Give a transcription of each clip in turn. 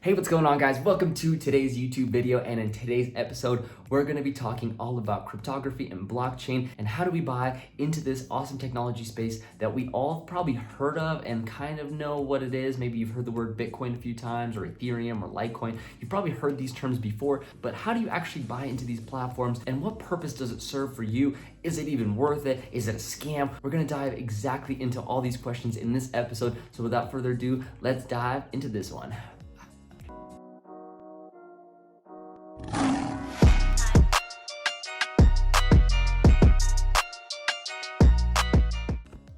Hey, what's going on, guys? Welcome to today's YouTube video, and in today's episode, we're going to be talking all about cryptography and blockchain and how do we buy into this awesome technology space that we all probably heard of and kind of know what it is. Maybe you've heard the word Bitcoin a few times, or Ethereum, or Litecoin. You've probably heard these terms before, but how do you actually buy into these platforms, and what purpose does it serve for you? Is it even worth it? Is it a scam? We're going to dive exactly into all these questions in this episode. So without further ado, let's dive into this one.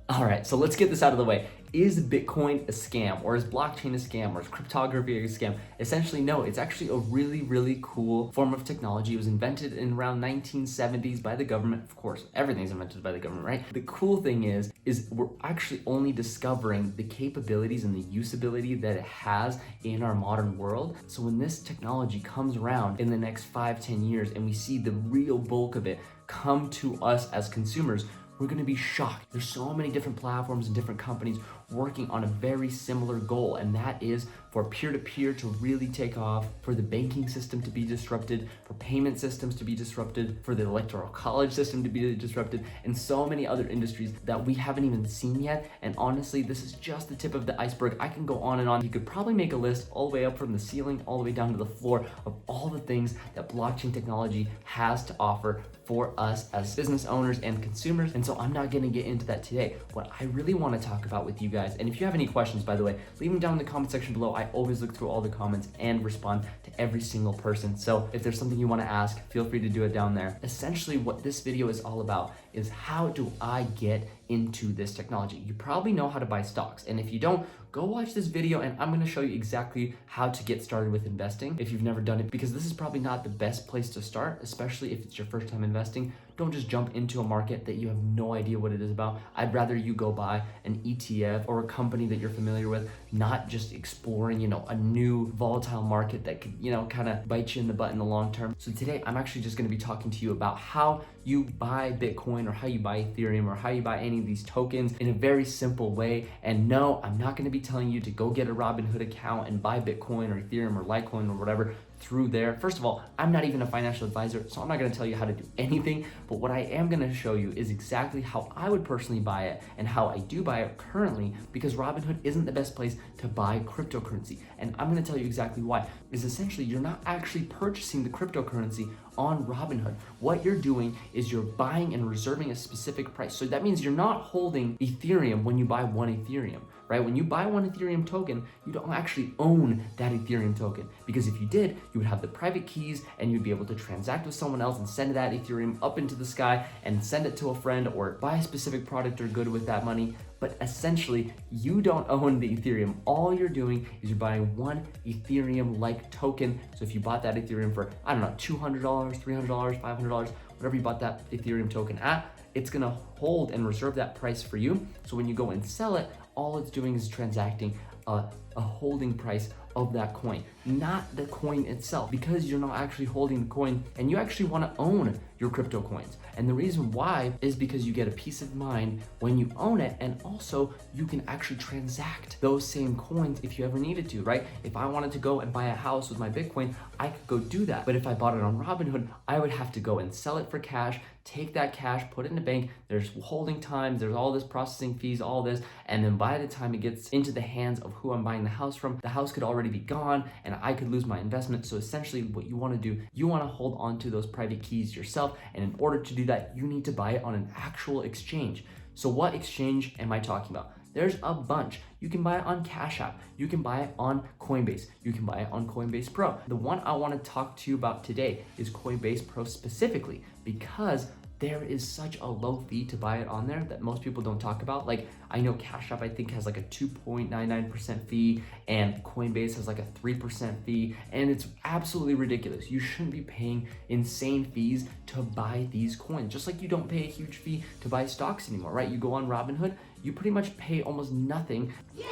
All right, so let's get this out of the way. Is Bitcoin a scam, or is blockchain a scam, or is cryptography a scam? Essentially, no, it's actually a really cool form of technology. It was invented in around 1970s by the government. Of course, everything's invented by the government, right? The cool thing is we're actually only discovering the capabilities and the usability that it has in our modern world. So when this technology comes around in the next 5-10 years and we see the real bulk of it come to us as consumers, we're gonna be shocked. There's so many different platforms and different companies working on a very similar goal, and that is for peer-to-peer to really take off, for the banking system to be disrupted, for payment systems to be disrupted, for the electoral college system to be disrupted, and so many other industries that we haven't even seen yet. And honestly, this is just the tip of the iceberg. I can go on and on. You could probably make a list all the way up from the ceiling, all the way down to the floor of all the things that blockchain technology has to offer for us as business owners and consumers. And so I'm not gonna get into that today. What I really wanna talk about with you guys, and if you have any questions, by the way, leave them down in the comment section below. I always look through all the comments and respond to every single person. So if there's something you wanna ask, feel free to do it down there. Essentially, what this video is all about is how do I get into this technology? You probably know how to buy stocks, and if you don't, go watch this video and I'm gonna show you exactly how to get started with investing if you've never done it, because this is probably not the best place to start, especially if it's your first time investing. Don't just jump into a market that you have no idea what it is about. I'd rather you go buy an ETF or a company that you're familiar with, not just exploring, a new volatile market that could, kind of bite you in the butt in the long term. So today, I'm actually just gonna be talking to you about how you buy Bitcoin, or how you buy Ethereum, or how you buy any of these tokens in a very simple way. And no, I'm not gonna be telling you to go get a Robinhood account and buy Bitcoin or Ethereum or Litecoin or whatever through there. First of all, I'm not even a financial advisor, so I'm not gonna tell you how to do anything, but what I am gonna show you is exactly how I would personally buy it and how I do buy it currently, because Robinhood isn't the best place to buy cryptocurrency. And I'm gonna tell you exactly why. Is essentially, you're not actually purchasing the cryptocurrency on Robinhood. What you're doing is you're buying and reserving a specific price. So that means you're not holding Ethereum when you buy one Ethereum, right? When you buy one Ethereum token, you don't actually own that Ethereum token, because if you did, you would have the private keys and you'd be able to transact with someone else and send that Ethereum up into the sky and send it to a friend, or buy a specific product or good with that money. But essentially, you don't own the Ethereum. All you're doing is you're buying one Ethereum-like token. So if you bought that Ethereum for, I don't know, $200, $300, $500, whatever you bought that Ethereum token at, it's gonna hold and reserve that price for you. So when you go and sell it, all it's doing is transacting a holding price of that coin, not the coin itself, because you're not actually holding the coin and you actually want to own your crypto coins. And the reason why is because you get a peace of mind when you own it, and also you can actually transact those same coins if you ever needed to, right? If I wanted to go and buy a house with my Bitcoin, I could go do that. But if I bought it on Robinhood, I would have to go and sell it for cash, take that cash, put it in the bank. There's holding times, there's all this processing fees, all this. And then by the time it gets into the hands of who I'm buying the house from, the house could already be gone and I could lose my investment. So essentially what you want to do, you want to hold on to those private keys yourself. And in order to do that, you need to buy it on an actual exchange. So what exchange am I talking about? There's a bunch. You can buy it on Cash App. You can buy it on Coinbase. You can buy it on CoinBase-Pro. The one I want to talk to you about today is CoinBase-Pro specifically, because there is such a low fee to buy it on there that most people don't talk about. Like, I know Cash App, I think, has like a 2.99% fee, and Coinbase has like a 3% fee, and it's absolutely ridiculous. You shouldn't be paying insane fees to buy these coins, just like you don't pay a huge fee to buy stocks anymore, right? You go on Robinhood, you pretty much pay almost nothing. Yeah!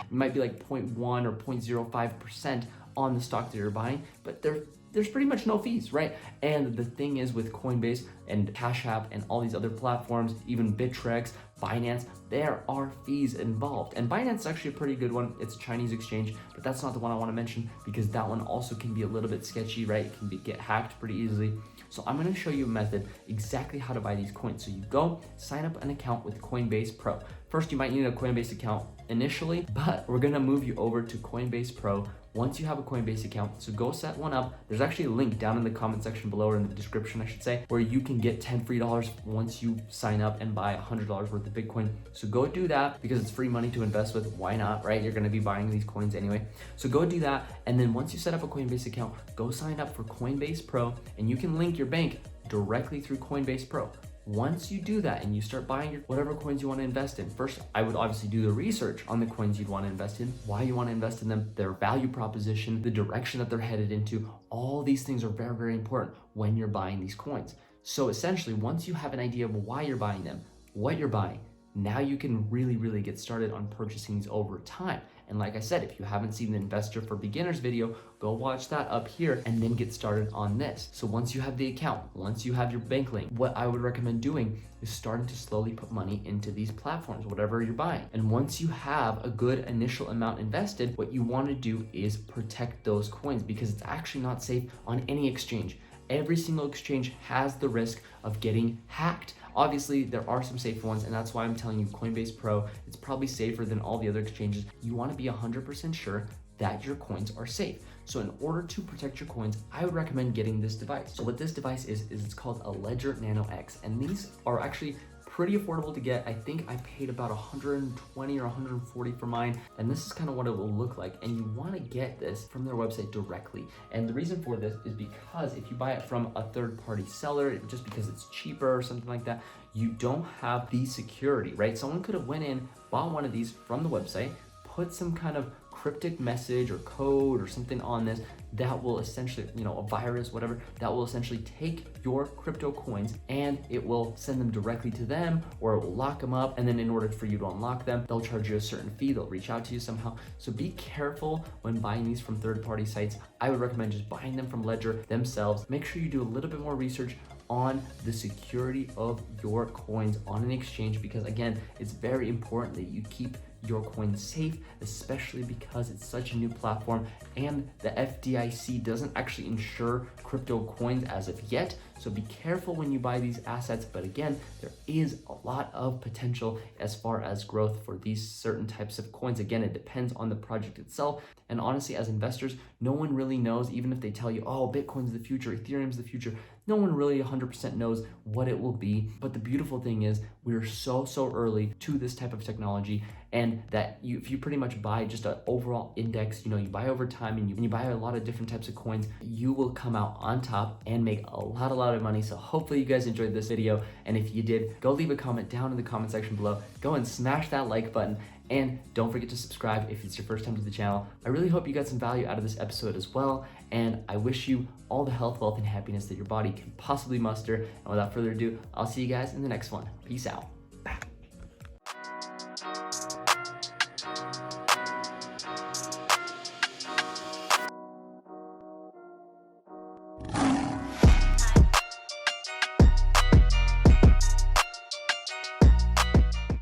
It might be like 0.1 or 0.05% on the stock that you're buying, but there's pretty much no fees, right? And the thing is, with Coinbase and Cash App and all these other platforms, even Bittrex, Binance, there are fees involved. And Binance is actually a pretty good one. It's a Chinese exchange, but that's not the one I want to mention because that one also can be a little bit sketchy, right? It can get hacked pretty easily. So I'm going to show you a method exactly how to buy these coins. So you go sign up an account with CoinBase-Pro. First, you might need a Coinbase account initially, but we're going to move you over to CoinBase-Pro once you have a Coinbase account. So go set one up. There's actually a link down in the comment section below, or in the description, I should say, where you can get 10 free dollars once you sign up and buy $100 worth of Bitcoin. So go do that because it's free money to invest with. Why not, right? You're going to be buying these coins anyway. So go do that. And then once you set up a Coinbase account, go sign up for CoinBase-Pro, and you can link your bank directly through CoinBase-Pro. Once you do that and you start buying your whatever coins you want to invest in, first, I would obviously do the research on the coins you'd want to invest in, why you want to invest in them, their value proposition, the direction that they're headed into. All these things are very, very important when you're buying these coins. So essentially, once you have an idea of why you're buying them, what you're buying, now you can really, really get started on purchasing these over time. And like I said, if you haven't seen the Investor for Beginners video, go watch that up here and then get started on this. So once you have the account, once you have your bank link, what I would recommend doing is starting to slowly put money into these platforms, whatever you're buying. And once you have a good initial amount invested, what you want to do is protect those coins because it's actually not safe on any exchange. Every single exchange has the risk of getting hacked. Obviously, there are some safer ones, and that's why I'm telling you CoinBase-Pro, it's probably safer than all the other exchanges. You want to be 100% sure that your coins are safe. So in order to protect your coins, I would recommend getting this device. So what this device is it's called a Ledger Nano X, and these are actually pretty affordable to get. I think I paid about 120 or 140 for mine, and this is kind of what it will look like. And you want to get this from their website directly. And the reason for this is because if you buy it from a third-party seller, just because it's cheaper or something like that, you don't have the security, right? Someone could have went in, bought one of these from the website, put some kind of cryptic message or code or something on this that will essentially, a virus, whatever, that will essentially take your crypto coins and it will send them directly to them, or it will lock them up. And then in order for you to unlock them, they'll charge you a certain fee. They'll reach out to you somehow. So be careful when buying these from third-party sites. I would recommend just buying them from Ledger themselves. Make sure you do a little bit more research on the security of your coins on an exchange, because again, it's very important that you keep your coins safe, especially because it's such a new platform and the FDIC doesn't actually insure crypto coins as of yet. So be careful when you buy these assets. But again, there is a lot of potential as far as growth for these certain types of coins. Again, it depends on the project itself. And honestly, as investors, no one really knows, even if they tell you, oh, Bitcoin's the future, Ethereum's the future, no one really 100% knows what it will be. But the beautiful thing is we're so early to this type of technology, and that if you pretty much buy just an overall index, you buy over time and you buy a lot of different types of coins, you will come out on top and make a lot of money. So hopefully you guys enjoyed this video. And if you did, go leave a comment down in the comment section below. Go and smash that like button. And don't forget to subscribe if it's your first time to the channel. I really hope you got some value out of this episode as well. And I wish you all the health, wealth, and happiness that your body can possibly muster. And without further ado, I'll see you guys in the next one. Peace out. Bye.